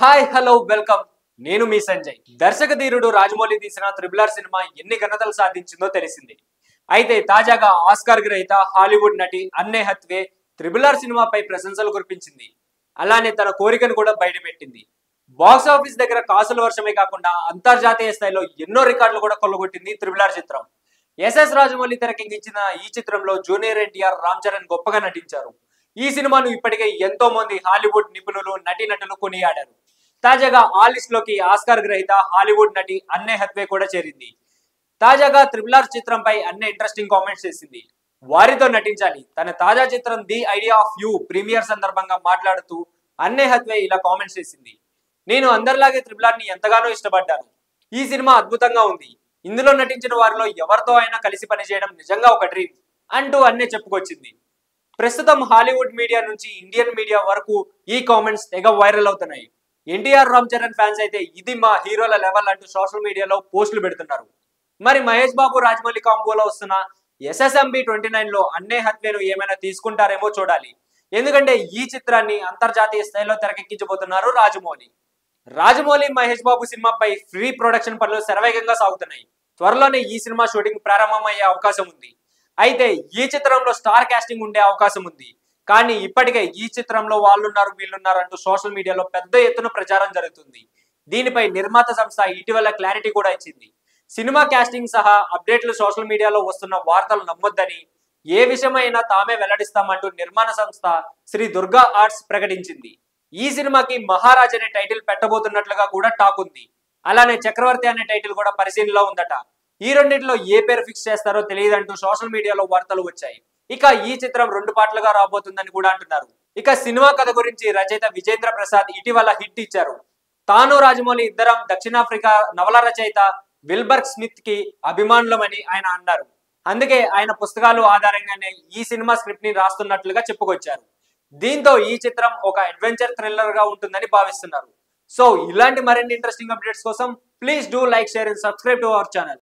Hi hello welcome. నేను మీ సంజయ్. దర్శక ధీరుడు రాజమౌళి తీసిన త్రిబుల్ సినిమా ఎన్ని ఘనతలు సాధించిందో తెలిసింది. అయితే తాజాగా ఆస్కార్ గ్రహీత హాలీవుడ్ నటి అన్నే హత్వే త్రిబుల్ సినిమాపై ప్రశంసలు కురిపించింది. అలానే తన కోరికను కూడా బయటపెట్టింది. బాక్స్ ఆఫీస్ దగ్గర కాసుల వర్షమే కాకుండా అంతర్జాతీయ స్థాయిలో ఎన్నో రికార్డులు కూడా కొల్లగొట్టింది త్రిబుల్ చిత్రం. ఎస్ఎస్ రాజమౌళి తెరకెక్కించిన ఈ చిత్రంలో జూనియర్ ఎన్టీఆర్, రామ్ చరణ్ గొప్పగా నటించారు. ఈ సినిమాను ఇప్పటికే ఎంతో మంది హాలీవుడ్ నిపుణులు, నటీనటులు కొనియాడారు. తాజాగా ఆ లిస్ట్ లోకి ఆస్కార్ గ్రహీత హాలీవుడ్ నటి అన్నే హత్వే కూడా చేరింది. తాజాగా త్రిబుల్ చిత్రంపై అన్నే ఇంట్రెస్టింగ్ కామెంట్స్ చేసింది. వారితో నటించాలి. తన తాజా చిత్రం the idea of you premiere సందర్భంగా మాట్లాడుతూ అన్నే హత్వే ఇలా కామెంట్స్ చేసింది. నేను అందరిలాగే త్రిబుల్ ని ఎంతగానో ఇష్టపడ్డాను. ఈ సినిమా అద్భుతంగా ఉంది. ఇందులో నటించిన వారిలో ఎవరితో అయినా కలిసి పనిచేయడం నిజంగా ఒక డ్రీమ్ అంటూ అన్నే చెప్పుకొచ్చింది. ప్రస్తుతం హాలీవుడ్ మీడియా నుంచి ఇండియన్ మీడియా వరకు ఈ కామెంట్స్ తెగ వైరల్ అవుతున్నాయి. ఎన్టీఆర్, రామ్ చరణ్ ఫ్యాన్స్ అయితే ఇది మా హీరోల లెవెల్ అంటూ సోషల్ మీడియాలో పోస్టులు పెడుతున్నారు. మరి మహేష్ బాబు, రాజమౌళి కాంబోలో వస్తున్న SSMB 29 లో అన్నే హత్వేను ఏమైనా తీసుకుంటారేమో చూడాలి. ఎందుకంటే ఈ చిత్రాన్ని అంతర్జాతీయ స్థాయిలో తెరకెక్కించబోతున్నారు రాజమౌళి. రాజమౌళి, మహేష్ బాబు సినిమాపై ప్రీ ప్రొడక్షన్ పనులు శరవేగంగా సాగుతున్నాయి. త్వరలోనే ఈ సినిమా షూటింగ్ ప్రారంభమయ్యే అవకాశం ఉంది. అయితే ఈ చిత్రంలో స్టార్ కాస్టింగ్ ఉండే అవకాశం ఉంది. కానీ ఇప్పటికే ఈ చిత్రంలో వాళ్ళున్నారు వీళ్ళున్నారు అంటూ సోషల్ మీడియాలో పెద్ద ఎత్తున ప్రచారం జరుగుతుంది. దీనిపై నిర్మాత సంస్థ ఇటీవల క్లారిటీ కూడా ఇచ్చింది. సినిమా కాస్టింగ్ సహా అప్డేట్లు సోషల్ మీడియాలో వస్తున్న వార్తలు నమ్మొద్దని, ఏ విషయమైనా తామే వెల్లడిస్తామంటూ నిర్మాణ సంస్థ శ్రీ దుర్గా ఆర్ట్స్ ప్రకటించింది. ఈ సినిమాకి మహారాజ్ అనే టైటిల్ పెట్టబోతున్నట్లుగా కూడా టాక్ ఉంది. అలానే చక్రవర్తి అనే టైటిల్ కూడా పరిశీలనలో ఉందట. ఈ రెండింటిలో ఏ పేరు ఫిక్స్ చేస్తారో తెలియదంటూ సోషల్ మీడియాలో వార్తలు వచ్చాయి. ఇక ఈ చిత్రం 2 పార్ట్లుగా రాబోతుందని కూడా అంటున్నారు. ఇక సినిమా కథ గురించి రచయిత విజేంద్ర ప్రసాద్ ఇటీవల హిట్ ఇచ్చారు. తాను, రాజమౌళి ఇద్దరం దక్షిణాఫ్రికా నవల రచయిత విల్బర్ స్మిత్ కి అభిమానులమని ఆయన అన్నారు. అందుకే ఆయన పుస్తకాలు ఆధారంగానే ఈ సినిమా స్క్రిప్ట్ ని రాస్తున్నట్లుగా చెప్పుకొచ్చారు. దీంతో ఈ చిత్రం ఒక అడ్వెంచర్ థ్రిల్లర్ గా ఉంటుందని భావిస్తున్నారు. సో ఇలాంటి మరిన్ని ఇంట్రెస్టింగ్ అప్డేట్స్ కోసం please do like, share and subscribe to our channel.